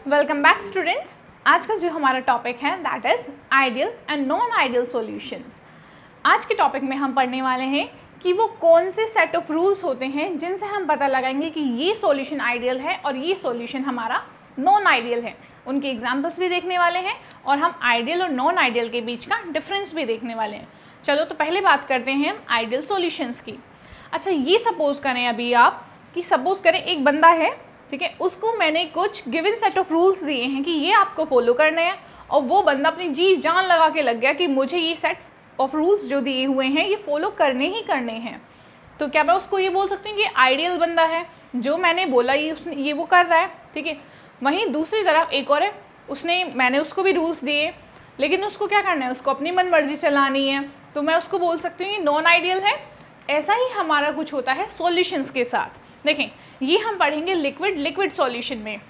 Welcome back students. आज का जो हमारा टॉपिक है that is ideal and non ideal solutions. आज के टॉपिक में हम पढ़ने वाले हैं कि वो कौन से सेट ऑफ रूल्स होते हैं जिनसे हम पता लगाएंगे कि ये सॉल्यूशन आइडियल है और ये सॉल्यूशन हमारा नॉन आइडियल है। उनके एग्जाम्पल्स भी देखने वाले हैं और हम आइडियल और नॉन आइडियल के बीच का डिफरेंस भी देखने वाले हैं। चलो तो पहले बात करते हैं हम आइडियल सॉल्यूशंस की। अच्छा, ये सपोज करें अभी आप कि सपोज करें एक बंदा है, ठीक है, उसको मैंने कुछ गिवन सेट ऑफ रूल्स दिए हैं कि ये आपको फॉलो करने हैं और वो बंदा अपनी जी जान लगा के लग गया कि मुझे ये सेट ऑफ रूल्स जो दिए हुए हैं ये फॉलो करने ही करने हैं। तो क्या मैं उसको ये बोल सकती हूँ कि आइडियल बंदा है, जो मैंने बोला ये वो कर रहा है, ठीक है। वहीं दूसरी तरफ एक और है, मैंने उसको भी रूल्स दिए लेकिन उसको क्या करना है, उसको अपनी मन मर्जी चलानी है, तो मैं उसको बोल सकती हूँ ये नॉन आइडियल है। ऐसा ही हमारा कुछ होता है सॉल्यूशंस के साथ। देखें, ये हम पढ़ेंगे लिक्विड सॉल्यूशन में।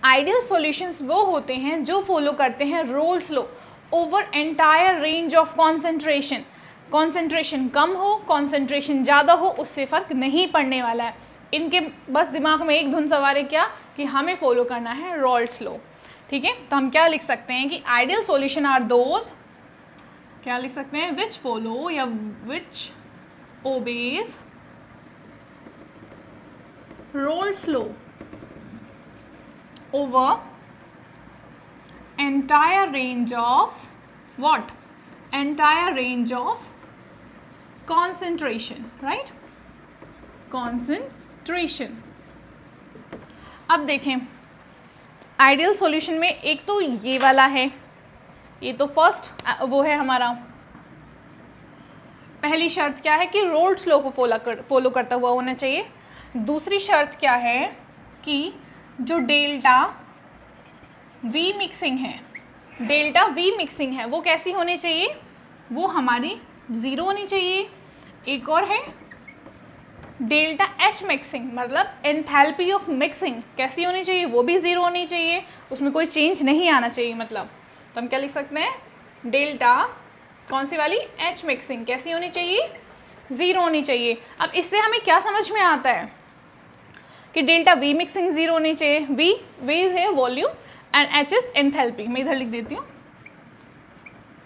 आइडियल सॉल्यूशंस वो होते हैं जो फॉलो करते हैं Raoult's law over entire range of concentration. Concentration कम हो, कॉन्सेंट्रेशन ज़्यादा हो, उससे फ़र्क नहीं पड़ने वाला है। इनके बस दिमाग में एक धुन सवार है क्या, कि हमें फॉलो करना है रोल्स लॉ, ठीक है। तो हम क्या लिख सकते हैं कि आइडियल सॉल्यूशन आर दोज, क्या लिख सकते हैं, विच फॉलो या विच obeys Rolle's law over entire range of what? Entire range of concentration, right? Concentration. अब देखें, आइडियल सॉल्यूशन में एक तो ये वाला है, ये तो फर्स्ट वो है हमारा, पहली शर्त क्या है कि रोल्स लॉ को फॉलो करता हुआ होना चाहिए। दूसरी शर्त क्या है कि जो डेल्टा वी मिक्सिंग है वो कैसी होनी चाहिए, वो हमारी ज़ीरो होनी चाहिए। एक और है डेल्टा एच मिक्सिंग, मतलब एंथैल्पी ऑफ मिक्सिंग कैसी होनी चाहिए, वो भी ज़ीरो होनी चाहिए, उसमें कोई चेंज नहीं आना चाहिए। मतलब तो हम क्या लिख सकते हैं, डेल्टा कौन सी वाली, एच मिक्सिंग कैसी होनी चाहिए, ज़ीरो होनी चाहिए। अब इससे हमें क्या समझ में आता है कि डेल्टा वी मिक्सिंग ज़ीरो होनी चाहिए। वी इज है volume and H is enthalpy. मैं इधर लिख देती हूँ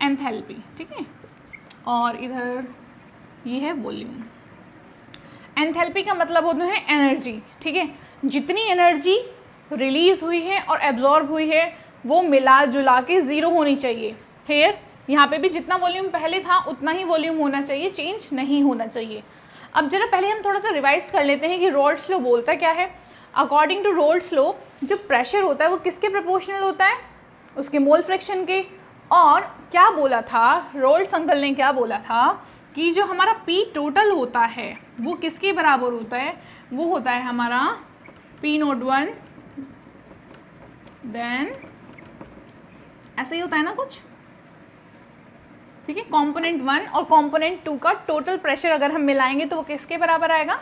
एंथैल्पी, ठीक है, और इधर ये है वॉल्यूम। एंथैल्पी का मतलब होता है एनर्जी, ठीक है, जितनी एनर्जी रिलीज हुई है और एब्जॉर्ब हुई है वो मिला जुला के ज़ीरो होनी चाहिए। हेयर यहाँ पे भी जितना वॉल्यूम पहले था उतना ही वॉल्यूम होना चाहिए, चेंज नहीं होना चाहिए। अब जरा पहले हम थोड़ा सा रिवाइज कर लेते हैं कि रोल्स लॉ बोलता क्या है। अकॉर्डिंग टू रोल्स लॉ जो प्रेशर होता है वो किसके प्रोपोर्शनल होता है, उसके मोल फ्रैक्शन के। और क्या बोला था रोल्स अंकल ने, क्या बोला था कि जो हमारा पी टोटल होता है वो किसके बराबर होता है, वो होता है हमारा P01 देन ऐसे ही होता है ना कुछ, ठीक है। कंपोनेंट 1 और कंपोनेंट 2 का टोटल प्रेशर अगर हम मिलाएंगे तो वो किसके बराबर आएगा,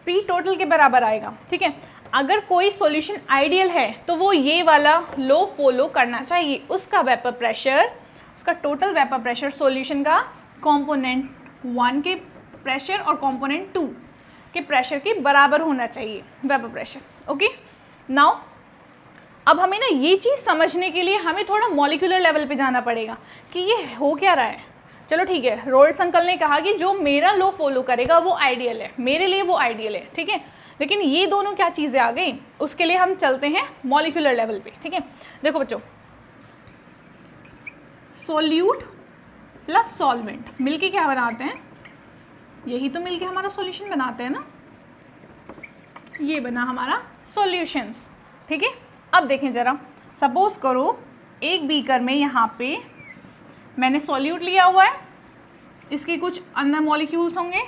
पी टोटल के बराबर आएगा, ठीक है। अगर कोई सॉल्यूशन आइडियल है तो वो ये वाला लॉ फॉलो करना चाहिए, उसका वेपर प्रेशर, उसका टोटल वेपर प्रेशर सॉल्यूशन का कंपोनेंट 1 के प्रेशर और कंपोनेंट 2 के प्रेशर के बराबर होना चाहिए वेपर प्रेशर। ओके, नाउ अब हमें ना ये चीज़ समझने के लिए हमें थोड़ा मॉलिक्यूलर लेवल पे जाना पड़ेगा कि ये हो क्या रहा है। चलो ठीक है, रोल्स अंकल ने कहा कि जो मेरा लॉ फॉलो करेगा वो आइडियल है, मेरे लिए वो आइडियल है, ठीक है। लेकिन ये दोनों क्या चीज़ें आ गई, उसके लिए हम चलते हैं मॉलिक्यूलर लेवल पे, ठीक है। देखो बच्चों, सॉल्यूट प्लस सॉल्वेंट मिलके क्या बनाते हैं, यही तो मिलके हमारा सॉल्यूशन बनाते हैं ना, ये बना हमारा सॉल्यूशंस, ठीक है। अब देखें ज़रा, सपोज करो एक बीकर में यहाँ पे मैंने सॉल्यूट लिया हुआ है, इसके कुछ अंदर मॉलिक्यूल्स होंगे,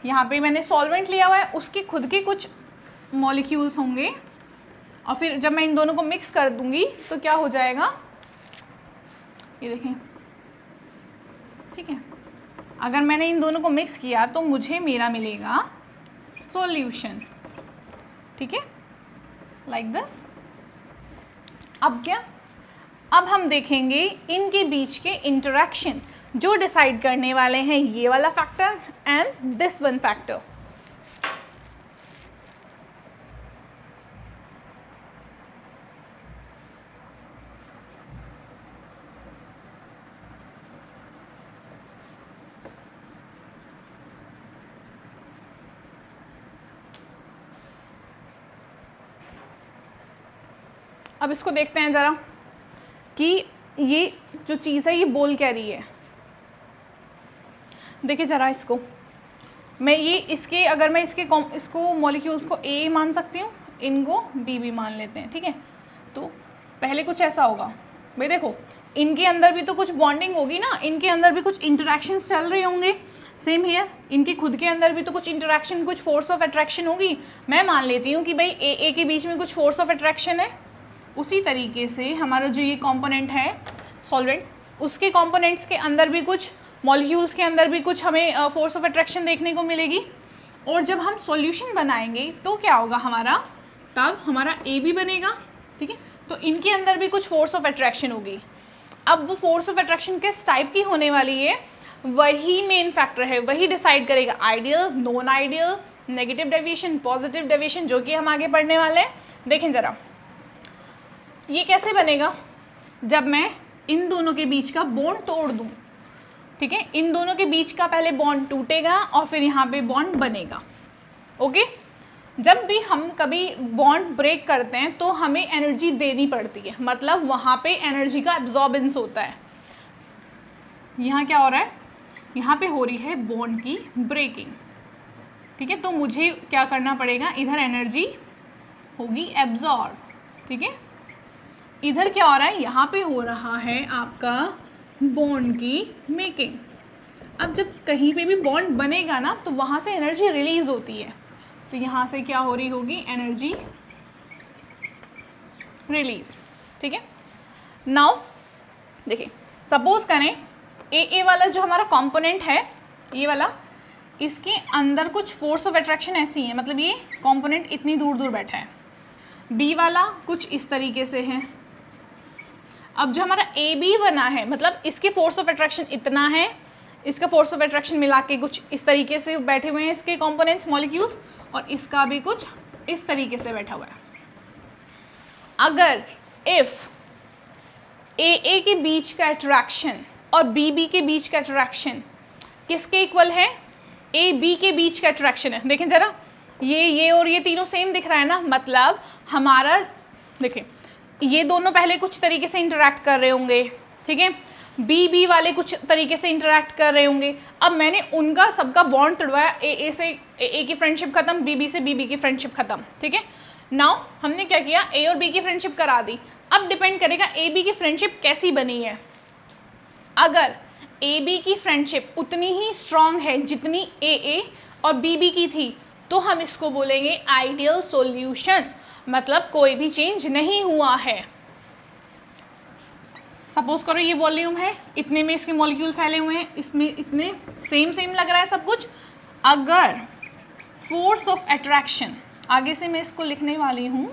यहाँ पे मैंने सॉल्वेंट लिया हुआ है, उसके खुद के कुछ मॉलिक्यूल्स होंगे, और फिर जब मैं इन दोनों को मिक्स कर दूंगी तो क्या हो जाएगा, ये देखें, ठीक है। अगर मैंने इन दोनों को मिक्स किया तो मुझे मेरा मिलेगा सॉल्यूशन, ठीक है, लाइक दिस। अब क्या, अब हम देखेंगे इनके बीच के इंटरेक्शन जो डिसाइड करने वाले हैं ये वाला factor and this one factor. अब इसको देखते हैं ज़रा कि ये जो चीज़ है ये बोल क्या रही है। देखिए ज़रा इसको, मैं ये इसके अगर मैं इसको मॉलिक्यूल्स को ए मान सकती हूँ, इनको बी भी मान लेते हैं, ठीक है। तो पहले कुछ ऐसा होगा, भाई देखो इनके अंदर भी तो कुछ बॉन्डिंग होगी ना, इनके अंदर भी कुछ इंटरेक्शंस चल रहे होंगे। सेम हियर, इनके खुद के अंदर भी तो कुछ इंटरेक्शन, कुछ फोर्स ऑफ अट्रैक्शन होगी। मैं मान लेती हूँ कि भाई ए के बीच में कुछ फोर्स ऑफ अट्रैक्शन है। उसी तरीके से हमारा जो ये कंपोनेंट है सॉल्वेंट, उसके कंपोनेंट्स के अंदर भी कुछ, मॉलिक्यूल्स के अंदर भी कुछ हमें फोर्स ऑफ अट्रैक्शन देखने को मिलेगी। और जब हम सॉल्यूशन बनाएंगे तो क्या होगा हमारा, तब हमारा ए भी बनेगा, ठीक है। तो इनके अंदर भी कुछ फोर्स ऑफ अट्रैक्शन होगी। अब वो फोर्स ऑफ अट्रैक्शन किस टाइप की होने वाली है, वही मेन फैक्टर है, वही डिसाइड करेगा ideal, non ideal, negative deviation, positive deviation, जो कि हम आगे पढ़ने वाले हैं। देखें ज़रा ये कैसे बनेगा, जब मैं इन दोनों के बीच का बॉन्ड तोड़ दूं, ठीक है। इन दोनों के बीच का पहले बॉन्ड टूटेगा और फिर यहाँ पे बॉन्ड बनेगा, ओके। जब भी हम कभी बॉन्ड ब्रेक करते हैं तो हमें एनर्जी देनी पड़ती है, मतलब वहाँ पे एनर्जी का एब्जॉर्बेंस होता है। यहाँ क्या हो रहा है, यहाँ पे हो रही है बॉन्ड की ब्रेकिंग, ठीक है। तो मुझे क्या करना पड़ेगा, इधर एनर्जी होगी एब्जॉर्ब, ठीक है। इधर क्या हो रहा है, यहाँ पे हो रहा है आपका बॉन्ड की मेकिंग। अब जब कहीं पे भी बॉन्ड बनेगा ना तो वहाँ से एनर्जी रिलीज होती है, तो यहाँ से क्या हो रही होगी, एनर्जी रिलीज, ठीक है। नाउ देखिए, सपोज करें ए वाला जो हमारा कंपोनेंट है, ये वाला, इसके अंदर कुछ फोर्स ऑफ अट्रैक्शन ऐसी है, मतलब ये कंपोनेंट इतनी दूर दूर बैठा है। बी वाला कुछ इस तरीके से है। अब जो हमारा ए बी बना है, मतलब इसकी फोर्स ऑफ अट्रैक्शन इतना है, इसका फोर्स ऑफ अट्रैक्शन मिला के कुछ इस तरीके से बैठे हुए हैं इसके कंपोनेंट्स, मॉलिक्यूल्स, और इसका भी कुछ इस तरीके से बैठा हुआ है। अगर इफ ए के बीच का अट्रैक्शन और बी के बीच का अट्रैक्शन किसके इक्वल है, ए बी के बीच का अट्रैक्शन है। देखें ज़रा, ये और ये तीनों सेम दिख रहा है ना, मतलब हमारा देखें ये दोनों पहले कुछ तरीके से इंटरैक्ट कर रहे होंगे, ठीक है। बी वाले कुछ तरीके से इंटरैक्ट कर रहे होंगे। अब मैंने उनका सबका बॉन्ड तोड़वाया, ए से ए की फ्रेंडशिप खत्म, बी से बी की फ्रेंडशिप खत्म, ठीक है। नाउ हमने क्या किया, ए और बी की फ्रेंडशिप करा दी। अब डिपेंड करेगा ए बी की फ्रेंडशिप कैसी बनी है। अगर ए बी की फ्रेंडशिप उतनी ही स्ट्रांग है जितनी ए और बी की थी, तो हम इसको बोलेंगे आइडियल सॉल्यूशन, मतलब कोई भी चेंज नहीं हुआ है। सपोज करो ये वॉल्यूम है, इतने में इसके मॉलिक्यूल फैले हुए हैं, इसमें इतने सेम लग रहा है सब कुछ। अगर फोर्स ऑफ अट्रैक्शन, आगे से मैं इसको लिखने वाली हूँ,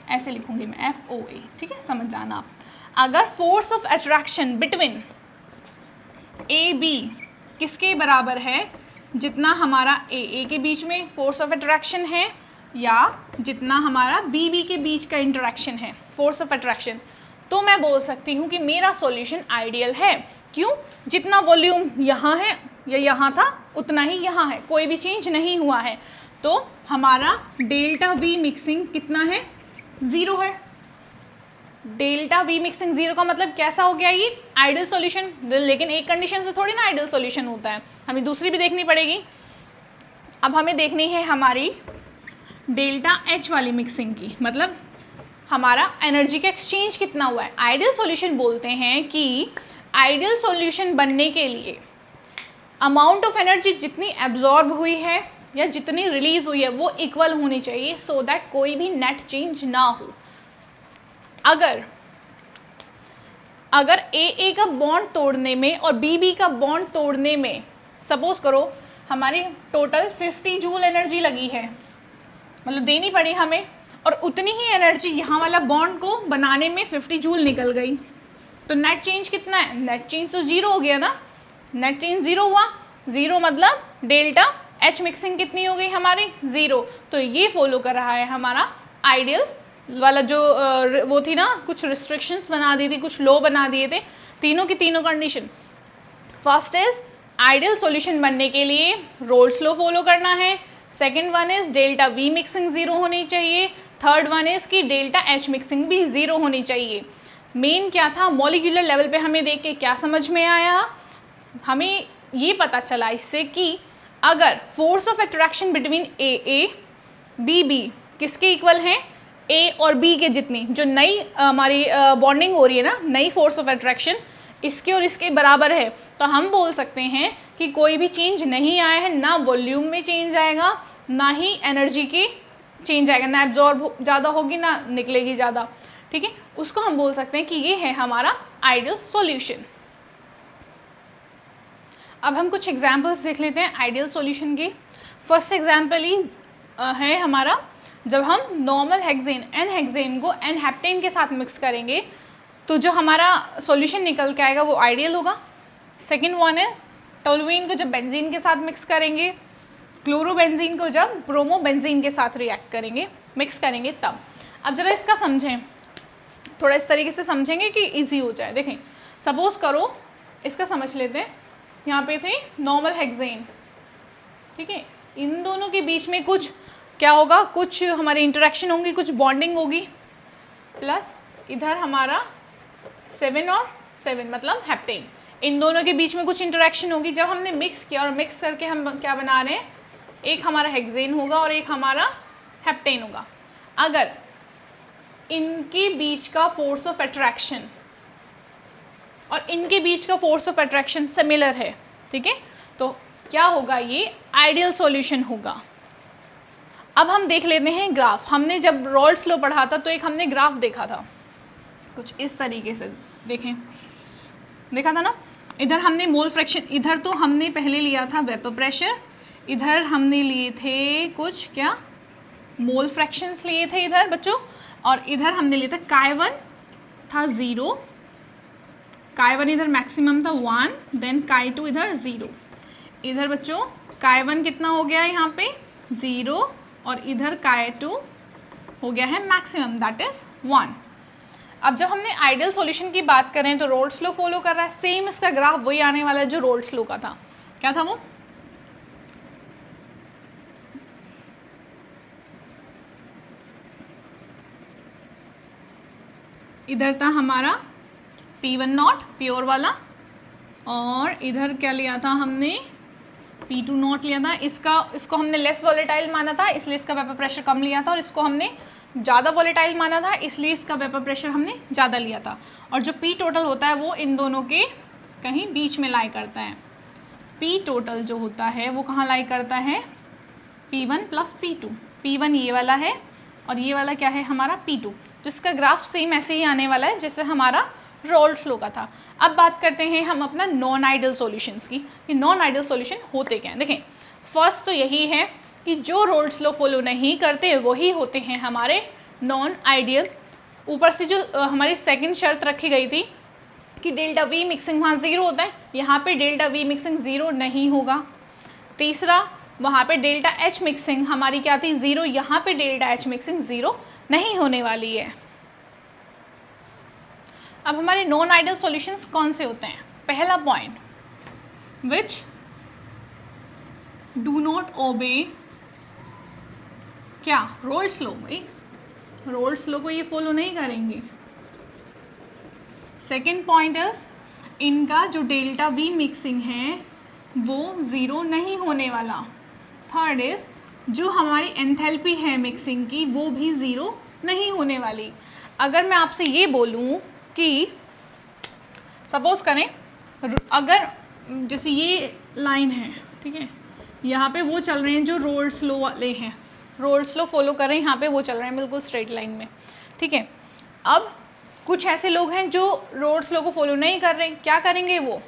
ऐसे लिखूंगी मैं FOA, ठीक है, समझ जाना आप। अगर force of attraction between A B किसके बराबर है, जितना हमारा ए के बीच में फोर्स ऑफ अट्रैक्शन है या जितना हमारा बी के बीच का इंटरेक्शन है फोर्स ऑफ अट्रैक्शन, तो मैं बोल सकती हूँ कि मेरा सॉल्यूशन आइडियल है। क्यों, जितना वॉल्यूम यहाँ है या यहाँ था उतना ही यहाँ है, कोई भी चेंज नहीं हुआ है। तो हमारा डेल्टा वी मिक्सिंग कितना है, 0 है। डेल्टा वी मिक्सिंग 0 का मतलब कैसा हो गया, ये आइडियल सॉल्यूशन। लेकिन एक कंडीशन से थोड़ी ना आइडियल सॉल्यूशन होता है, हमें दूसरी भी देखनी पड़ेगी। अब हमें देखनी है हमारी डेल्टा एच वाली मिक्सिंग की, मतलब हमारा एनर्जी का एक्सचेंज कितना हुआ है। आइडियल सॉल्यूशन बोलते हैं कि आइडियल सॉल्यूशन बनने के लिए अमाउंट ऑफ एनर्जी जितनी एब्जॉर्ब हुई है या जितनी रिलीज हुई है वो इक्वल होनी चाहिए, सो दैट कोई भी नेट चेंज ना हो। अगर ए का बॉन्ड तोड़ने में और बी का बॉन्ड तोड़ने में सपोज करो हमारी टोटल 50 जूल एनर्जी लगी है, मतलब देनी पड़ी हमें, और उतनी ही एनर्जी यहाँ वाला बॉन्ड को बनाने में 50 जूल निकल गई, तो नेट चेंज कितना है, नेट चेंज तो 0 हो गया ना। नेट चेंज 0 हुआ, 0 मतलब डेल्टा एच मिक्सिंग कितनी हो गई हमारी, 0। तो ये फॉलो कर रहा है हमारा आइडियल वाला जो वो थी ना, कुछ रिस्ट्रिक्शंस बना दी थी, कुछ लो बना दिए थे, तीनों की तीनों condition. First is ideal solution बनने के लिए रोल्स लॉ फॉलो करना है। Second one is delta we mixing 0 होनी चाहिए। थर्ड वन इज़ कि डेल्टा एच मिक्सिंग भी ज़ीरो होनी चाहिए। मेन क्या था, मॉलिक्यूलर लेवल पे हमें देख के क्या समझ में आया, हमें ये पता चला इससे कि अगर force of attraction between A B किसके इक्वल हैं, ए और बी के जितनी, जो नई हमारी बॉन्डिंग हो रही है ना, नई फोर्स ऑफ अट्रैक्शन इसके और इसके बराबर है, तो हम बोल सकते हैं कि कोई भी चेंज नहीं आया है, ना वॉल्यूम में चेंज आएगा, ना ही एनर्जी की चेंज आएगा, ना एब्जॉर्ब ज़्यादा होगी ना निकलेगी ज़्यादा, ठीक है। उसको हम बोल सकते हैं कि ये है हमारा आइडियल सॉल्यूशन। अब हम कुछ एग्जांपल्स देख लेते हैं आइडियल सॉल्यूशन की। फर्स्ट एग्जांपल ही है हमारा, जब हम नॉर्मल हेक्सेन एन हेक्सेन को एन हेप्टेन के साथ मिक्स करेंगे तो जो हमारा सॉल्यूशन निकल के आएगा वो आइडियल होगा। सेकंड वन इज टोलुइन को जब बेंजीन के साथ मिक्स करेंगे, क्लोरोबेंजीन को जब ब्रोमोबेंजीन के साथ रिएक्ट करेंगे, मिक्स करेंगे तब। अब जरा इसका समझें, थोड़ा इस तरीके से समझेंगे कि इजी हो जाए। देखें, सपोज करो इसका समझ लेते हैं, यहाँ पे थे नॉर्मल हेक्सेन, ठीक है, इन दोनों के बीच में कुछ क्या होगा, कुछ हमारी इंटरेक्शन होंगी, कुछ बॉन्डिंग होगी, प्लस इधर हमारा 7 और 7 मतलब हेप्टेन, इन दोनों के बीच में कुछ इंटरेक्शन होगी। जब हमने मिक्स किया और मिक्स करके हम क्या बना रहे हैं, एक हमारा हेक्सेन होगा और एक हमारा हेप्टेन होगा। अगर इनके बीच का फोर्स ऑफ अट्रैक्शन और इनके बीच का फोर्स ऑफ अट्रैक्शन सिमिलर है, ठीक है, तो क्या होगा, ये आइडियल सॉल्यूशन होगा। अब हम देख लेते हैं ग्राफ। हमने जब रॉल्स लॉ पढ़ा था तो एक हमने ग्राफ देखा था कुछ इस तरीके से, देखें, देखा था ना, इधर हमने मोल फ्रैक्शन, इधर तो हमने पहले लिया था वेपर प्रेशर, इधर हमने लिए थे कुछ क्या मोल फ्रैक्शंस लिए थे इधर बच्चों, और इधर हमने लिया था Chi1 था 0, Chi1 इधर मैक्सिमम था 1, देन Chi2 इधर 0। इधर बच्चों Chi1 कितना हो गया यहाँ पे 0 और इधर Chi2 हो गया है मैक्सिमम, दैट इज 1। अब जब हमने आइडियल सॉल्यूशन की बात करें तो रोल्स लॉ फॉलो कर रहा है, सेम इसका ग्राफ वही आने वाला है जो रोल्स लॉ का था। क्या था वो, इधर था हमारा P1 नॉट प्योर वाला, और इधर क्या लिया था हमने P2 नॉट लिया था। इसको हमने लेस वॉलेटाइल माना था इसलिए इसका वेपर प्रेशर कम लिया था, और इसको हमने ज़्यादा वॉलेटाइल माना था इसलिए इसका वेपर प्रेशर हमने ज़्यादा लिया था। और जो P टोटल होता है वो इन दोनों के कहीं बीच में लाई करता है। P टोटल जो होता है वो कहाँ लाई करता है, P1 प्लस P2। P1 ये वाला है और ये वाला क्या है हमारा P2। तो इसका ग्राफ सेम ऐसे ही आने वाला है जैसे हमारा रोल्स लॉ का था। अब बात करते हैं हम अपना नॉन आइडियल सॉल्यूशंस की, कि नॉन आइडियल सॉल्यूशन होते क्या हैं। देखें, फर्स्ट तो यही है कि जो रोल्स लॉ फॉलो नहीं करते वही होते हैं हमारे नॉन आइडियल। ऊपर से जो हमारी सेकंड शर्त रखी गई थी कि डेल्टा वी मिक्सिंग वहाँ 0 होता है, यहाँ पे डेल्टा वी मिक्सिंग 0 नहीं होगा। तीसरा, वहाँ पे डेल्टा एच मिक्सिंग हमारी क्या थी 0, यहाँ पे डेल्टा एच मिक्सिंग 0 नहीं होने वाली है। अब हमारे नॉन आइडियल सॉल्यूशंस कौन से होते हैं। पहला point, which do not obey क्या रोल्स लॉ, भाई रोल्स लॉ को ये फॉलो नहीं करेंगे। सेकेंड पॉइंट इज इनका जो डेल्टा वी मिक्सिंग है वो 0 नहीं होने वाला। थर्ड इज जो हमारी एंथैल्पी है मिक्सिंग की वो भी 0 नहीं होने वाली। अगर मैं आपसे ये बोलूँ कि सपोज करें, अगर जैसे ये लाइन है, ठीक है, यहाँ पे वो चल रहे हैं जो रोल्स लॉ वाले हैं, रोल्स लॉ फॉलो कर रहे हैं, यहाँ पे वो चल रहे हैं बिल्कुल स्ट्रेट लाइन में, ठीक है। अब कुछ ऐसे लोग हैं जो रोल्स लॉ को फॉलो नहीं कर रहे, क्या करेंगे वो,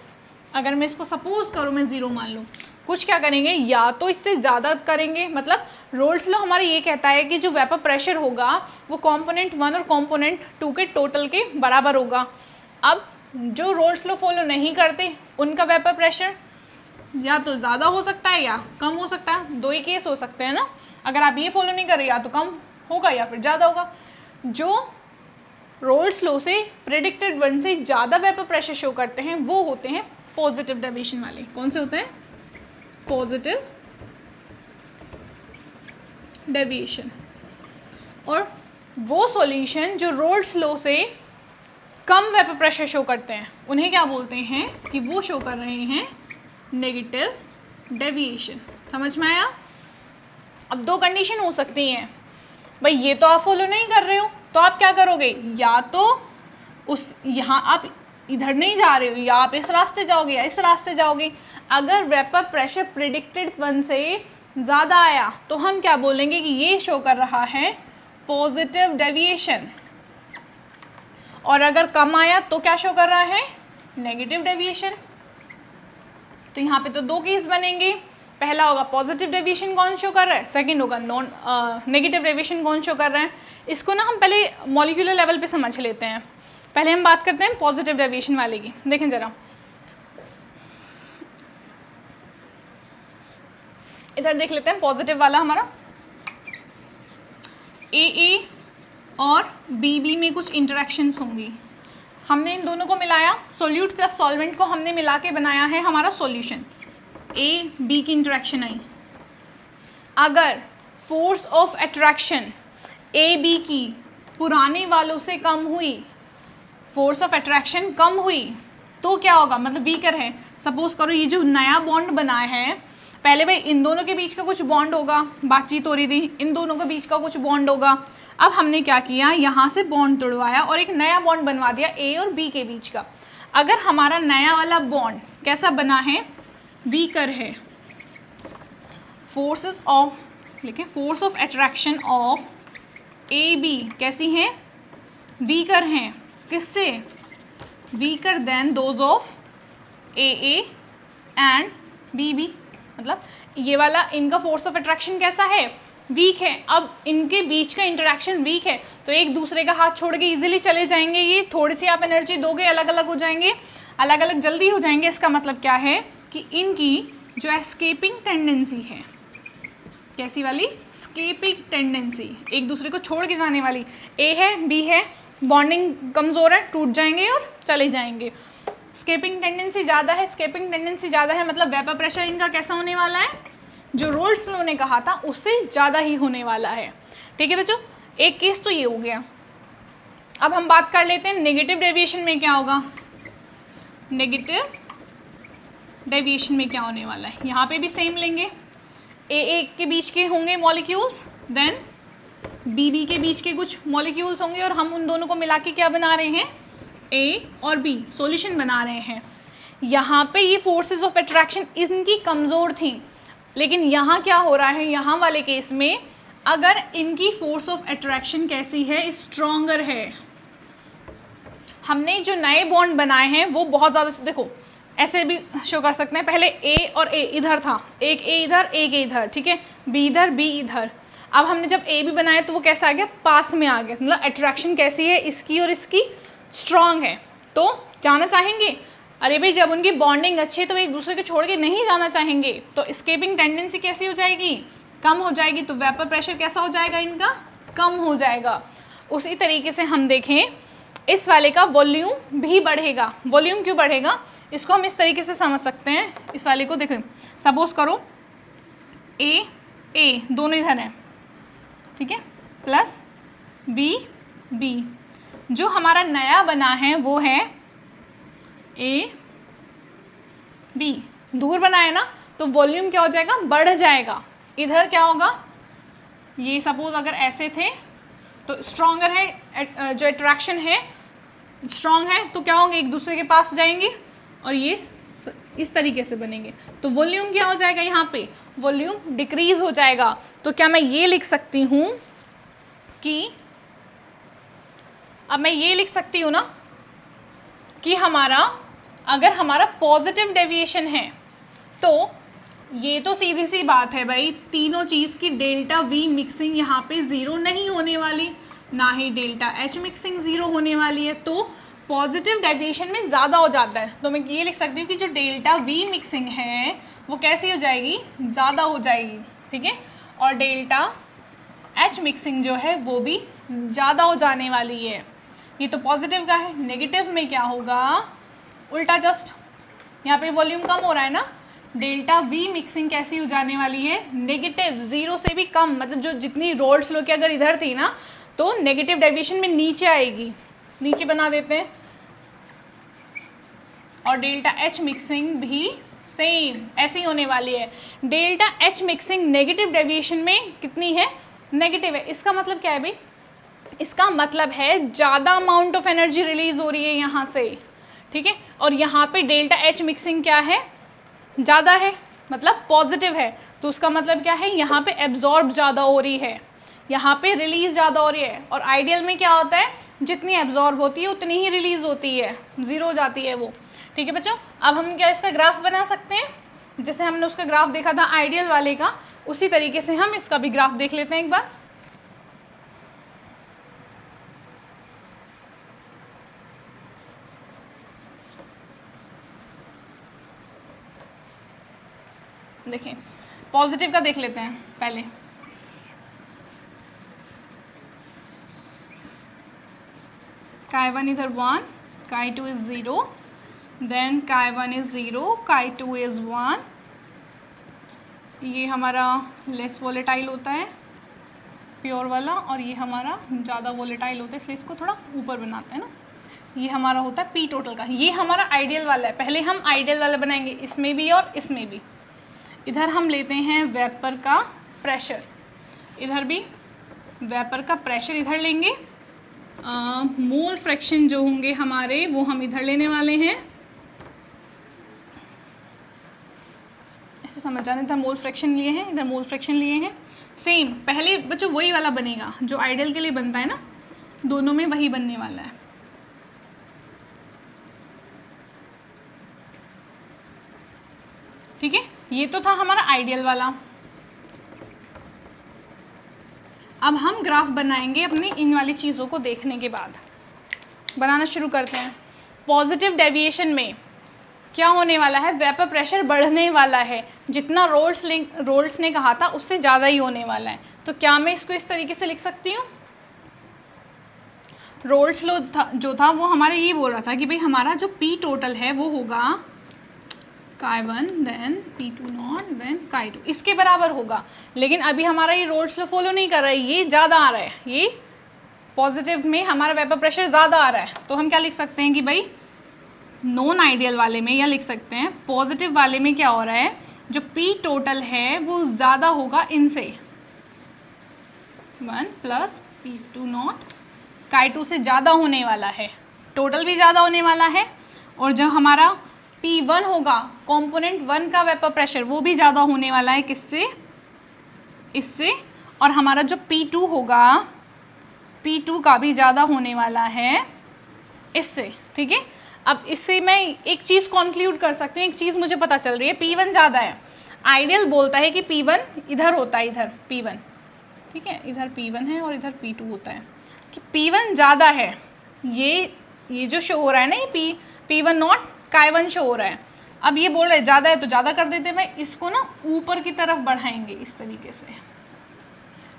अगर मैं इसको सपोज करूँ मैं 0 मान लूँ, कुछ क्या करेंगे, या तो इससे ज़्यादा करेंगे, मतलब रोल्स लॉ हमारा ये कहता है कि जो वेपर प्रेशर होगा वो कंपोनेंट 1 और कंपोनेंट 2 के टोटल के बराबर होगा। अब जो रोल्स लॉ फॉलो नहीं करते उनका वेपर प्रेशर या तो ज़्यादा हो सकता है या कम हो सकता है, दो ही केस हो सकते हैं ना। अगर आप ये फॉलो नहीं कर रहे या तो कम होगा या फिर ज़्यादा होगा। जो रोल्स लॉ से प्रेडिक्टेड 1 से ज़्यादा वेपर प्रेशर शो करते हैं वो होते हैं पॉजिटिव डेविएशन वाले। कौन से होते हैं, पॉजिटिव डेविएशन। और वो सॉल्यूशन जो रोल्स लॉ से कम वेपर प्रेशर शो करते हैं उन्हें क्या बोलते हैं कि वो शो कर रहे हैं नेगेटिव डेविएशन। समझ में आया? अब दो कंडीशन हो सकती हैं, भाई ये तो आप फॉलो नहीं कर रहे हो तो आप क्या करोगे, या तो उस यहाँ आप इधर नहीं जा रहे हो या आप इस रास्ते जाओगे या इस रास्ते जाओगे। अगर वेपर प्रेशर प्रिडिक्टेड वन से ज़्यादा आया तो हम क्या बोलेंगे कि ये शो कर रहा है पॉजिटिव डेविएशन, और अगर कम आया तो क्या शो कर रहा है, नेगेटिव डेविएशन। तो यहाँ पे तो दो केस बनेंगे, पहला होगा पॉजिटिव डेविएशन कौन शो कर रहा है, सेकंड होगा नॉन नेगेटिव डेविएशन कौन शो कर रहा है। इसको ना हम पहले मॉलिक्यूलर लेवल पे समझ लेते हैं। पहले हम बात करते हैं पॉजिटिव डेविएशन वाले की। देखें ज़रा, इधर देख लेते हैं पॉजिटिव वाला हमारा ए और बी में कुछ इंटरेक्शंस होंगी। हमने इन दोनों को मिलाया, सोल्यूट प्लस सॉल्वेंट को हमने मिला के बनाया है हमारा सॉल्यूशन। ए बी की इंटरेक्शन आई, अगर force of attraction A B की पुराने वालों से कम हुई, फोर्स ऑफ अट्रैक्शन कम हुई तो क्या होगा, मतलब वीकर है। सपोज करो ये जो नया बॉन्ड बना है, पहले भाई इन दोनों के बीच का कुछ बॉन्ड होगा, बातचीत हो रही थी, इन दोनों के बीच का कुछ बॉन्ड होगा। अब हमने क्या किया, यहाँ से बॉन्ड तोड़वाया और एक नया बॉन्ड बनवा दिया ए और बी के बीच का। अगर हमारा नया वाला बॉन्ड कैसा बना है, वीकर है, फोर्सेस ऑफ, लिखें force of attraction of A B कैसी हैं, वीकर हैं, किससे, weaker than those of A and B. मतलब ये वाला इनका फोर्स ऑफ अट्रैक्शन कैसा है, वीक है। अब इनके बीच का इंटरेक्शन वीक है तो एक दूसरे का हाथ छोड़ के इजीली चले जाएंगे। ये थोड़ी सी आप एनर्जी दोगे अलग अलग हो जाएंगे, अलग अलग जल्दी हो जाएंगे। इसका मतलब क्या है कि इनकी जो एस्केपिंग टेंडेंसी है, कैसी वाली, स्केपिंग टेंडेंसी, एक दूसरे को छोड़ के जाने वाली, ए है बी है, बॉन्डिंग कमज़ोर है, टूट जाएंगे और चले जाएंगे। स्केपिंग टेंडेंसी ज़्यादा है, स्केपिंग टेंडेंसी ज़्यादा है मतलब वेपर प्रेशर इनका कैसा होने वाला है, जो रोल्स लॉ ने कहा था उससे ज़्यादा ही होने वाला है। ठीक है बच्चों, एक केस तो ये हो गया। अब हम बात कर लेते हैं नेगेटिव डेविएशन में क्या होगा। नेगेटिव डेविएशन में क्या होने वाला है, यहाँ पे भी सेम लेंगे, ए के बीच के होंगे मॉलिक्यूल्स, देन बी के बीच के कुछ मॉलिक्यूल्स होंगे और हम उन दोनों को मिला के क्या बना रहे हैं, ए और बी सॉल्यूशन बना रहे हैं। यहाँ पे ये फोर्सेस ऑफ अट्रैक्शन इनकी कमज़ोर थी, लेकिन यहाँ क्या हो रहा है, यहाँ वाले केस में अगर इनकी फोर्स ऑफ अट्रैक्शन कैसी है, स्ट्रॉन्गर है। हमने जो नए बॉन्ड बनाए हैं वो बहुत ज़्यादा, देखो ऐसे भी शो कर सकते हैं, पहले ए और ए इधर था, एक ए इधर एक ए इधर, ठीक है, बी इधर बी इधर। अब हमने जब ए भी बनाया तो वो कैसा आ गया, पास में आ गया, मतलब अट्रैक्शन कैसी है, इसकी और इसकी स्ट्रॉन्ग है तो जाना चाहेंगे। अरे भाई जब उनकी बॉन्डिंग अच्छी है तो एक दूसरे को छोड़ के नहीं जाना चाहेंगे, तो एस्केपिंग टेंडेंसी कैसी हो जाएगी, कम हो जाएगी, तो वेपर प्रेशर कैसा हो जाएगा, इनका कम हो जाएगा। उसी तरीके से हम देखें इस वाले का वॉल्यूम भी बढ़ेगा। वॉल्यूम क्यों बढ़ेगा, इसको हम इस तरीके से समझ सकते हैं। इस वाले को देखें, सपोज करो ए दोनों इधर हैं, ठीक है, प्लस बी, जो हमारा नया बना है वो है ए बी, दूर बना है ना, तो वॉल्यूम क्या हो जाएगा, बढ़ जाएगा। इधर क्या होगा, ये सपोज अगर ऐसे थे तो स्ट्रॉन्गर है, जो अट्रैक्शन है स्ट्रॉन्ग है, तो क्या होंगे, एक दूसरे के पास जाएंगे और ये इस तरीके से बनेंगे, तो वॉल्यूम क्या हो जाएगा, यहाँ पे वॉल्यूम डिक्रीज हो जाएगा। तो क्या मैं ये लिख सकती हूँ कि, अब मैं ये लिख सकती हूँ ना कि अगर हमारा पॉजिटिव डेविएशन है तो ये तो सीधी सी बात है भाई, तीनों चीज़ की डेल्टा वी मिक्सिंग यहाँ पे ज़ीरो नहीं होने वाली, ना ही डेल्टा एच मिक्सिंग ज़ीरो होने वाली है, तो पॉजिटिव डेविएशन में ज़्यादा हो जाता है। तो मैं ये लिख सकती हूँ कि जो डेल्टा वी मिक्सिंग है वो कैसी हो जाएगी, ज़्यादा हो जाएगी, ठीक है, और डेल्टा एच मिक्सिंग जो है वो भी ज़्यादा हो जाने वाली है। ये तो पॉजिटिव का है। नेगेटिव में क्या होगा, उल्टा, जस्ट यहाँ पे वॉल्यूम कम हो रहा है ना, डेल्टा वी मिक्सिंग कैसी हो जाने वाली है, नेगेटिव, जीरो से भी कम, मतलब जो जितनी रोल्ड स्लो की अगर इधर थी ना तो नेगेटिव डेविएशन में नीचे आएगी, नीचे बना देते हैं। और डेल्टा एच मिक्सिंग भी सेम ऐसी होने वाली है। Delta H mixing negative deviation में कितनी है, नेगेटिव है। इसका मतलब क्या है भाई, इसका मतलब है ज़्यादा अमाउंट ऑफ एनर्जी रिलीज हो रही है यहाँ से, ठीक है। और यहाँ पे डेल्टा एच मिक्सिंग क्या है, ज़्यादा है, मतलब पॉजिटिव है, तो उसका मतलब क्या है, यहाँ पे एब्जॉर्ब ज़्यादा हो रही है, यहाँ पे रिलीज ज़्यादा हो रही है। और आइडियल में क्या होता है, जितनी एब्जॉर्ब होती है उतनी ही रिलीज होती है, ज़ीरो हो जाती है वो, ठीक है बच्चों। अब हम क्या इसका ग्राफ बना सकते हैं, जैसे हमने उसका ग्राफ देखा था आइडियल वाले का, उसी तरीके से हम इसका भी ग्राफ देख लेते हैं एक बार। देखें, पॉजिटिव का देख लेते हैं पहले। chi1 इधर 1, chi2 is 0, then chi1 is 0, chi2 is 1। ये हमारा लेस वोलेटाइल होता है प्योर वाला, और ये हमारा ज़्यादा वोलेटाइल होता है, इसलिए इसको थोड़ा ऊपर बनाते हैं ना। ये हमारा होता है पी टोटल का, ये हमारा आइडियल वाला है। पहले हम आइडियल वाला बनाएंगे, इसमें भी और इसमें भी। इधर हम लेते हैं वेपर का प्रेशर, इधर भी वेपर का प्रेशर इधर लेंगे। मोल फ्रैक्शन जो होंगे हमारे वो हम इधर लेने वाले हैं, ऐसे समझ जाने, इधर मोल फ्रैक्शन लिए हैं, इधर मोल फ्रैक्शन लिए हैं। सेम पहले बच्चों वही वाला बनेगा जो आइडियल के लिए बनता है ना, दोनों में वही बनने वाला है। ठीक है, ये तो था हमारा आइडियल वाला। अब हम ग्राफ बनाएंगे अपनी इन वाली चीज़ों को देखने के बाद। बनाना शुरू करते हैं। पॉजिटिव डेविएशन में क्या होने वाला है, वेपर प्रेशर बढ़ने वाला है, जितना रोल्स ने कहा था उससे ज़्यादा ही होने वाला है। तो क्या मैं इसको इस तरीके से लिख सकती हूँ, रोल्स लो जो था वो हमारा ये बोल रहा था कि भाई हमारा जो पी टोटल है वो होगा chi1 then p2 not then chi2, इसके बराबर होगा। लेकिन अभी हमारा ये रोल्स लो फॉलो नहीं कर रहा है, ये ज़्यादा आ रहा है, ये पॉजिटिव में हमारा वेपर प्रेशर ज़्यादा आ रहा है। तो हम क्या लिख सकते हैं कि भाई नॉन आइडियल वाले में, या लिख सकते हैं पॉजिटिव वाले में क्या हो रहा है, जो पी टोटल है वो ज़्यादा होगा इनसे, 1 प्लस p2 नॉट, chi2 से ज़्यादा होने वाला है, टोटल भी ज़्यादा होने वाला है। और जो हमारा P1 होगा, कंपोनेंट 1 का वेपर प्रेशर, वो भी ज़्यादा होने वाला है, किससे, इससे। और हमारा जो P2 होगा, P2 का भी ज़्यादा होने वाला है इससे, ठीक है। अब इससे मैं एक चीज़ कंक्लूड कर सकती हूँ, एक चीज़ मुझे पता चल रही है, P1 ज़्यादा है। आइडियल बोलता है कि P1 इधर होता है, इधर P1, ठीक है, इधर P1 है और इधर P2 होता है, कि P1 ज़्यादा है। ये जो शो हो रहा है ना, ये P1 नॉट chi1 शो हो रहा है। अब ये बोल रहे हैं ज़्यादा है तो ज़्यादा कर देते हैं, इसको ना ऊपर की तरफ बढ़ाएंगे इस तरीके से।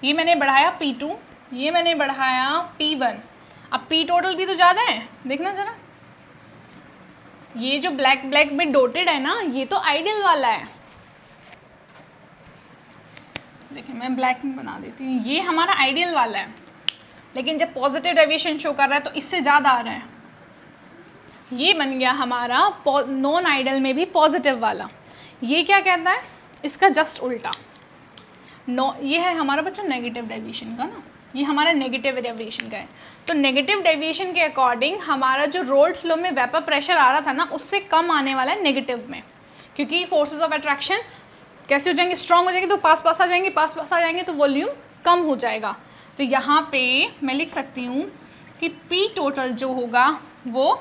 ये मैंने बढ़ाया P2, ये मैंने बढ़ाया P1। अब P टोटल भी तो ज़्यादा है, देखना ज़रा, ये जो ब्लैक ब्लैक में डॉटेड है ना, ये तो आइडियल वाला है। देखिए मैं ब्लैक में बना देती हूँ, ये हमारा आइडियल वाला है, लेकिन जब पॉजिटिव डेविएशन शो कर रहा है तो इससे ज़्यादा आ रहा है। ये बन गया हमारा नॉन आइडियल में भी पॉजिटिव वाला। ये क्या कहता है, इसका जस्ट उल्टा। ये है हमारा बच्चों नेगेटिव डेविएशन का ना, ये हमारा नेगेटिव डेविएशन का है। तो नेगेटिव डेविएशन के अकॉर्डिंग हमारा जो रोल्स लॉ में वेपर प्रेशर आ रहा था ना, उससे कम आने वाला है नेगेटिव में, क्योंकि फोर्सेस ऑफ अट्रैक्शन कैसे हो जाएंगे, स्ट्रॉन्ग हो जाएंगे, तो पास पास आ जाएंगे, पास पास आ जाएंगे तो वॉल्यूम कम हो जाएगा। तो यहाँ पे मैं लिख सकती हूँ कि P टोटल जो होगा वो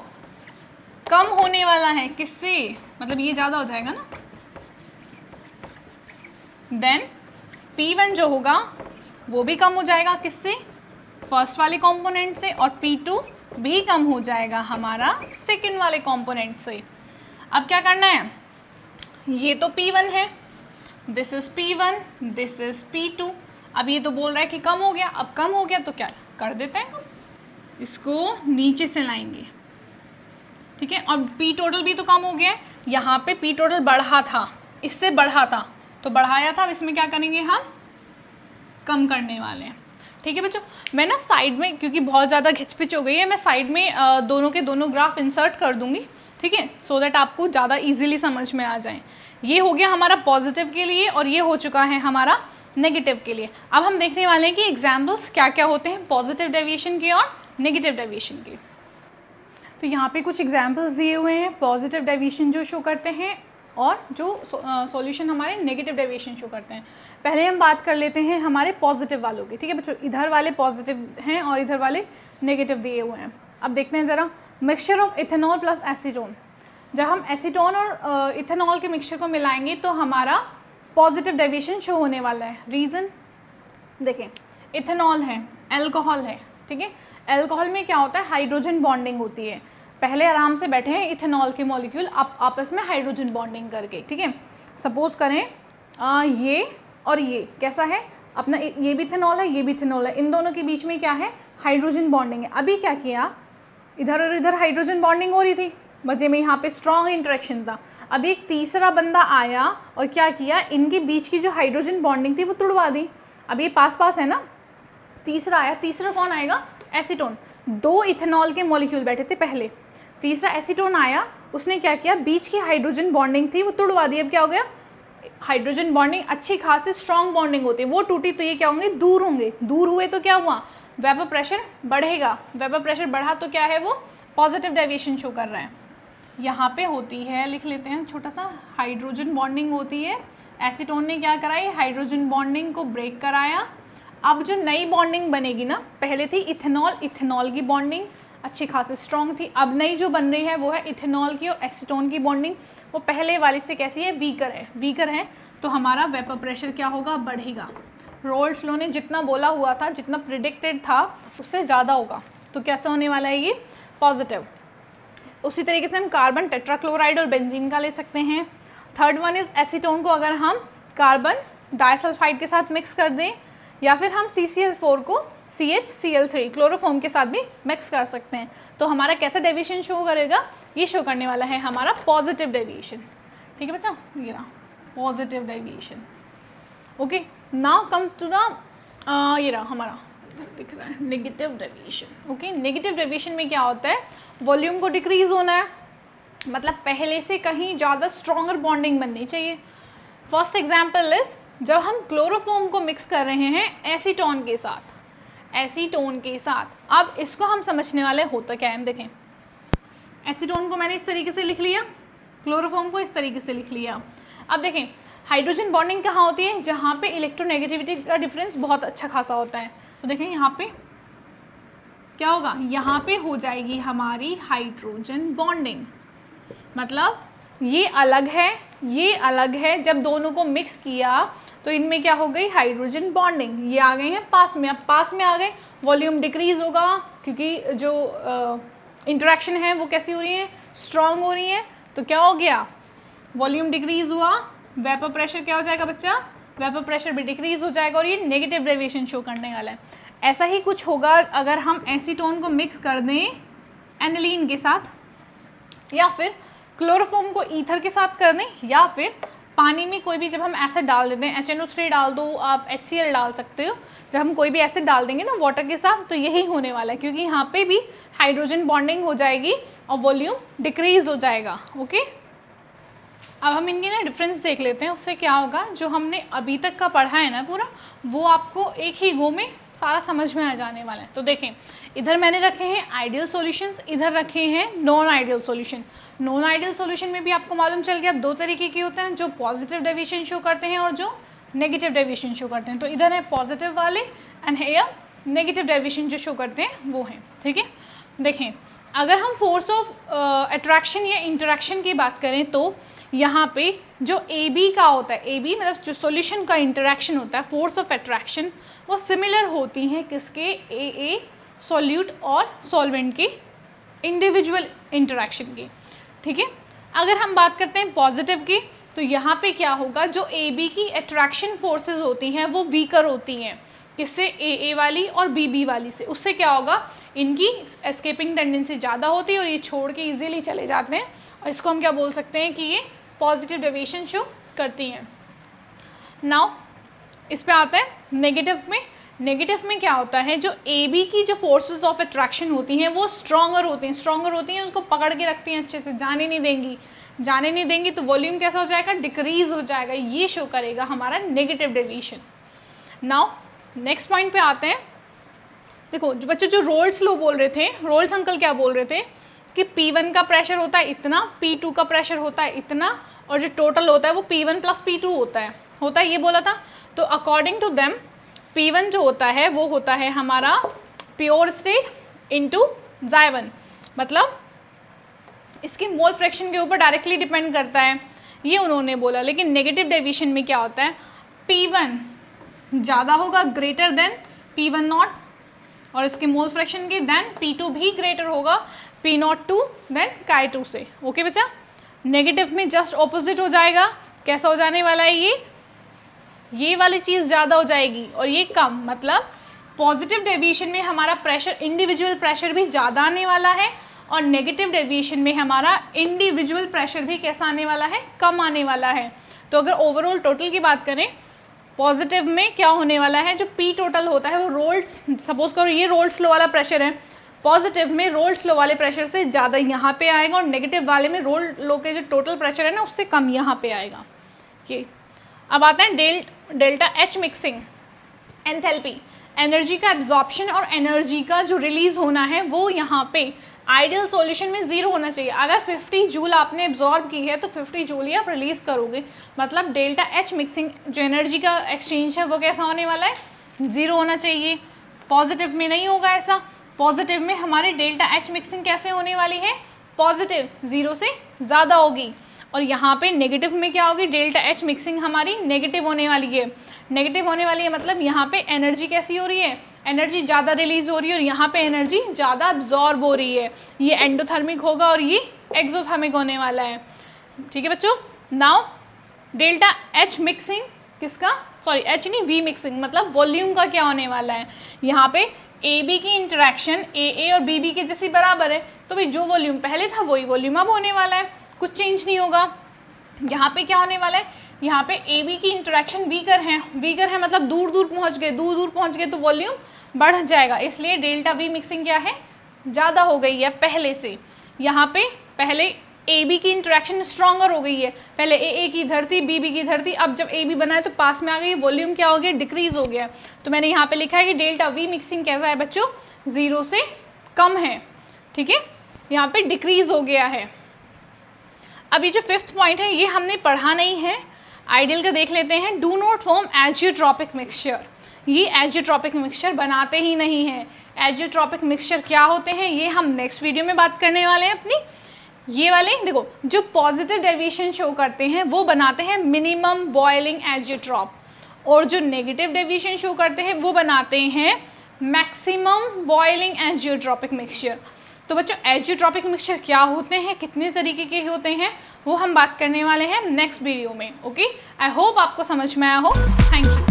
कम होने वाला है, किससे, मतलब ये ज़्यादा हो जाएगा ना, देन P1 जो होगा वो भी कम हो जाएगा, किससे, फर्स्ट वाले कंपोनेंट से, और P2 भी कम हो जाएगा हमारा सेकंड वाले कंपोनेंट से। अब क्या करना है, ये तो P1 है, this is P1, this is P2। अब ये तो बोल रहा है कि कम हो गया, अब कम हो गया तो क्या कर देते हैं, इसको नीचे से लाएंगे, ठीक है। और P टोटल भी तो कम हो गया है, यहाँ पे P टोटल बढ़ा था, इससे बढ़ा था तो बढ़ाया था, अब इसमें क्या करेंगे हम, कम करने वाले हैं। ठीक है बच्चों, मैं ना साइड में, क्योंकि बहुत ज़्यादा खिचपिच हो गई है, मैं साइड में दोनों के दोनों ग्राफ इंसर्ट कर दूंगी, ठीक है, सो दैट आपको ज़्यादा इजीली समझ में आ जाए। ये हो गया हमारा पॉजिटिव के लिए और ये हो चुका है हमारा नेगेटिव के लिए। अब हम देखने वाले हैं कि एग्जाम्पल्स क्या क्या होते हैं पॉजिटिव डेविएशन के और नेगेटिव डेविएशन के। तो यहाँ पे कुछ एग्जाम्पल्स दिए हुए हैं पॉजिटिव डेविएशन जो शो करते हैं और जो सॉल्यूशन हमारे नेगेटिव डेविएशन शो करते हैं। पहले हम बात कर लेते हैं हमारे पॉजिटिव वालों की, ठीक है बच्चों, इधर वाले पॉजिटिव हैं और इधर वाले नेगेटिव दिए हुए हैं। अब देखते हैं ज़रा, mixture of ethanol plus acetone. जब हम एसीटोन और इथेनॉल के मिक्सचर को मिलाएंगे तो हमारा पॉजिटिव डेविएशन शो होने वाला है। रीज़न देखें, इथेनॉल है, एल्कोहल है, ठीक है, एल्कोहल में क्या होता है, हाइड्रोजन बॉन्डिंग होती है। पहले आराम से बैठे हैं इथेनॉल के मॉलिक्यूल आपस में हाइड्रोजन बॉन्डिंग करके, ठीक है, सपोज करें ये और ये कैसा है अपना, ये भी इथेनॉल है, ये भी इथेनॉल है, इन दोनों के बीच में क्या है, हाइड्रोजन बॉन्डिंग है। अभी क्या किया, इधर और इधर हाइड्रोजन बॉन्डिंग हो रही थी, मजे में यहाँ पे स्ट्रॉन्ग इंटरेक्शन था। अभी एक तीसरा बंदा आया और क्या किया, इनके बीच की जो हाइड्रोजन बॉन्डिंग थी वो तोड़वा दी। अब ये पास पास है ना, तीसरा आया, तीसरा कौन आएगा, एसीटोन। दो इथेनॉल के मॉलिक्यूल बैठे थे पहले, तीसरा एसीटोन आया, उसने क्या किया, बीच की हाइड्रोजन बॉन्डिंग थी वो तोड़वा दी। अब क्या हो गया, हाइड्रोजन बॉन्डिंग अच्छी खासी स्ट्रॉन्ग बॉन्डिंग होती है, वो टूटी तो ये क्या होंगे, दूर होंगे, दूर हुए तो क्या हुआ, वेपर प्रेशर बढ़ेगा, वेपर प्रेशर बढ़ा तो क्या है, वो पॉजिटिव डेविएशन शो कर रहा है। यहाँ पे होती है, लिख लेते हैं छोटा सा, हाइड्रोजन बॉन्डिंग होती है, एसीटोन ने क्या कराई, हाइड्रोजन बॉन्डिंग को ब्रेक कराया। अब जो नई बॉन्डिंग बनेगी ना, पहले थी इथेनॉल, इथेनॉल की बॉन्डिंग अच्छी खासी स्ट्रॉन्ग थी, अब नई जो बन रही है वो है इथेनॉल की और एसीटोन की बॉन्डिंग, वो पहले वाली से कैसी है, वीकर है, वीकर है, तो हमारा वेपर प्रेशर क्या होगा, बढ़ेगा। रोल्स लॉ ने जितना बोला हुआ था, जितना प्रिडिक्टेड था उससे ज़्यादा होगा, तो कैसा होने वाला है ये, पॉजिटिव। उसी तरीके से हम कार्बन टेट्राक्लोराइड और बेंजीन का ले सकते हैं। थर्ड वन इज़ एसीटोन को अगर हम कार्बन डाइसल्फाइड के साथ मिक्स कर दें, या फिर हम CCl4 को CHCl3 क्लोरोफॉर्म के साथ भी मिक्स कर सकते हैं, तो हमारा कैसा डेविएशन शो करेगा, ये शो करने वाला है हमारा पॉजिटिव डेविएशन। ठीक है बच्चा, ये रहा positive deviation. Okay, now come to the ये रहा हमारा दिख रहा है negative deviation. Okay, negative deviation में क्या होता है, वॉल्यूम को डिक्रीज होना है, मतलब पहले से कहीं ज़्यादा स्ट्रॉन्गर बॉन्डिंग बननी चाहिए। फर्स्ट एग्जाम्पल इज, जब हम क्लोरोफॉर्म को मिक्स कर रहे हैं एसीटोन के साथ, एसीटोन के साथ, अब इसको हम समझने वाले होता क्या है, हम देखें, एसीटोन को मैंने इस तरीके से लिख लिया, क्लोरोफॉर्म को इस तरीके से लिख लिया। अब देखें हाइड्रोजन बॉन्डिंग कहाँ होती है, जहाँ पे इलेक्ट्रोनेगेटिविटी का डिफरेंस बहुत अच्छा खासा होता है, तो देखें यहाँ पे क्या होगा, यहाँ पे हो जाएगी हमारी हाइड्रोजन बॉन्डिंग, मतलब ये अलग है, ये अलग है, जब दोनों को मिक्स किया तो इनमें क्या हो गई, हाइड्रोजन बॉन्डिंग, ये आ गए हैं पास में, अब पास में आ गए, वॉल्यूम डिक्रीज होगा, क्योंकि जो इंटरेक्शन है वो कैसी हो रही है, स्ट्रॉन्ग हो रही है, तो क्या हो गया, वॉल्यूम डिक्रीज हुआ, वेपर प्रेशर क्या हो जाएगा बच्चा, वेपर प्रेशर भी डिक्रीज हो जाएगा और ये नेगेटिव डेविएशन शो करने वाला है। ऐसा ही कुछ होगा अगर हम एसीटोन को मिक्स कर दें एनिलीन के साथ, या फिर क्लोरोफॉर्म को ईथर के साथ कर दें, या फिर पानी में कोई भी जब हम एसिड डाल देते हैं, HNO3 डाल दो, आप HCl डाल सकते हो, जब हम कोई भी एसिड डाल देंगे ना वाटर के साथ, तो यही होने वाला है, क्योंकि यहाँ पे भी हाइड्रोजन बॉन्डिंग हो जाएगी और वॉल्यूम डिक्रीज हो जाएगा। ओके, अब हम इनके ना डिफरेंस देख लेते हैं, उससे क्या होगा, जो हमने अभी तक का पढ़ा है ना पूरा, वो आपको एक ही गो में सारा समझ में आ जाने वाला है। तो देखें, इधर मैंने रखे हैं आइडियल सॉल्यूशंस, इधर रखे हैं non ideal solution. Non ideal solution में भी आपको मालूम चल गया, अब दो तरीके के होते हैं, जो पॉजिटिव डेविएशन शो करते हैं और जो नेगेटिव डेविएशन शो करते हैं। तो इधर है पॉजिटिव वाले एंड हेयर नेगेटिव डेविएशन जो शो करते हैं वो हैं। ठीक है, देखें, अगर हम फोर्स ऑफ अट्रैक्शन या इंटरेक्शन की बात करें तो यहाँ पे जो AB का होता है, AB मतलब जो सॉल्यूशन का इंटरेक्शन होता है, फोर्स ऑफ अट्रैक्शन, वो सिमिलर होती हैं किसके, AA सॉल्यूट और सॉल्वेंट के इंडिविजुअल इंटरेक्शन की। ठीक है, अगर हम बात करते हैं पॉजिटिव की, तो यहाँ पे क्या होगा, जो AB की अट्रैक्शन फोर्सेस होती हैं वो वीकर होती हैं, किससे, AA वाली और BB वाली से। उससे क्या होगा, इनकी एस्केपिंग टेंडेंसी ज़्यादा होती है और ये छोड़ के इजीली चले जाते हैं, और इसको हम क्या बोल सकते हैं कि ये पॉजिटिव डेविएशन शो करती हैं। नाउ इस पे आता है नेगेटिव में। नेगेटिव में क्या होता है, जो ए बी की जो फोर्सेस ऑफ अट्रैक्शन होती हैं वो स्ट्रॉन्गर होती हैं, उसको पकड़ के रखती हैं, अच्छे से जाने नहीं देंगी, तो वॉल्यूम कैसा हो जाएगा, डिक्रीज हो जाएगा। ये शो करेगा हमारा negative deviation. Now next point पे आते हैं। देखो जो बच्चे जो रोल्स लो बोल रहे थे, रोल्स अंकल क्या बोल रहे थे कि P1 का प्रेशर होता है इतना, P2 का प्रेशर होता है इतना, और जो टोटल होता है वो P1 प्लस P2 होता है, ये बोला था। तो अकॉर्डिंग टू देम P1 जो होता है वो होता है हमारा प्योर स्टेट इंटू Xy1, मतलब इसकी मोल फ्रैक्शन के ऊपर डायरेक्टली डिपेंड करता है, ये उन्होंने बोला। लेकिन नेगेटिव डेविएशन में क्या होता है, P1 ज़्यादा होगा, ग्रेटर देन P1 नॉट, और इसके मोल फ्रैक्शन के देन P2 भी ग्रेटर होगा P02 देन Chi2 से। ओके बच्चा, नेगेटिव में जस्ट ऑपोजिट हो जाएगा। कैसा हो जाने वाला है, ये वाली चीज़ ज़्यादा हो जाएगी और ये कम, मतलब पॉजिटिव डेविएशन में हमारा प्रेशर, इंडिविजुअल प्रेशर भी ज़्यादा आने वाला है, और नेगेटिव डेविएशन में हमारा इंडिविजुअल प्रेशर भी कैसा आने वाला है, कम आने वाला है। तो अगर ओवरऑल टोटल की बात करें, पॉजिटिव में क्या होने वाला है, जो पी टोटल होता है वो रोल्स, सपोज करो ये रोल्स लो वाला प्रेशर है, पॉजिटिव में रोल्स लो वाले प्रेशर से ज़्यादा यहाँ पे आएगा, और नेगेटिव वाले में रोल लो के जो टोटल प्रेशर है ना उससे कम यहाँ पे आएगा। ये अब आता है delta H mixing. Enthalpy, energy का एब्जॉर्प्शन और एनर्जी का जो रिलीज होना है वो यहाँ पे आइडियल सॉल्यूशन में 0 होना चाहिए। अगर 50 जूल आपने एब्जॉर्ब की है तो 50 जूल ही आप रिलीज़ करोगे, मतलब डेल्टा एच मिक्सिंग जो एनर्जी का एक्सचेंज है वो कैसा होने वाला है, 0 होना चाहिए। पॉजिटिव में नहीं होगा ऐसा, पॉजिटिव में हमारी डेल्टा एच मिक्सिंग कैसे होने वाली है, पॉजिटिव 0 से ज़्यादा होगी, और यहाँ पे नेगेटिव में क्या होगी, डेल्टा एच मिक्सिंग हमारी नेगेटिव होने वाली है। नेगेटिव होने वाली है मतलब यहाँ पे एनर्जी कैसी हो रही है, एनर्जी ज़्यादा रिलीज हो रही है, और यहाँ पे एनर्जी ज़्यादा अब्जॉर्ब हो रही है। ये एंडोथर्मिक होगा और ये एक्सोथर्मिक होने वाला है। ठीक है बच्चों। नाउ डेल्टा एच मिक्सिंग किसका, सॉरी एच नहीं, वी मिक्सिंग, मतलब वॉल्यूम का क्या होने वाला है। यहाँ पे ए बी की इंटरेक्शन ए और बी के जैसी बराबर है, तो भाई जो वॉल्यूम पहले था वही वॉल्यूम अब होने वाला है, कुछ चेंज नहीं होगा। यहाँ पे क्या होने वाला है, यहाँ पे ए बी की इंटरेक्शन वीकर है मतलब दूर दूर पहुँच गए तो वॉल्यूम बढ़ जाएगा, इसलिए डेल्टा वी मिक्सिंग क्या है, ज़्यादा हो गई है पहले से। यहाँ पे पहले ए बी की इंटरेक्शन स्ट्रॉन्गर हो गई है, पहले ए की इधर थी, बी की इधर थी, अब जब ए बी बना है तो पास में आ गई, वॉल्यूम क्या हो गया, डिक्रीज हो गया। तो मैंने यहाँ पे लिखा है कि डेल्टा वी मिक्सिंग कैसा है बच्चों, 0 से कम है। ठीक है, यहाँ पे डिक्रीज हो गया है। अब ये जो 5th पॉइंट है ये हमने पढ़ा नहीं है, आइडियल का देख लेते हैं। Do not form azeotropic mixture, ये एजियोट्रॉपिक मिक्सचर बनाते ही नहीं हैं। एजियोट्रॉपिक मिक्सचर क्या होते हैं ये हम नेक्स्ट वीडियो में बात करने वाले हैं अपनी। ये वाले देखो जो पॉजिटिव डेविएशन शो करते हैं वो बनाते हैं मिनिमम बॉइलिंग एजियोट्रॉप, और जो नेगेटिव डेविएशन शो करते हैं वो बनाते हैं मैक्सिमम बॉइलिंग एजियोट्रॉपिक मिक्सचर। तो बच्चों एजियोट्रॉपिक मिक्सचर क्या होते हैं, कितने तरीके के होते हैं, वो हम बात करने वाले हैं नेक्स्ट वीडियो में। ओके, आई होप आपको समझ में आया हो। Thank you.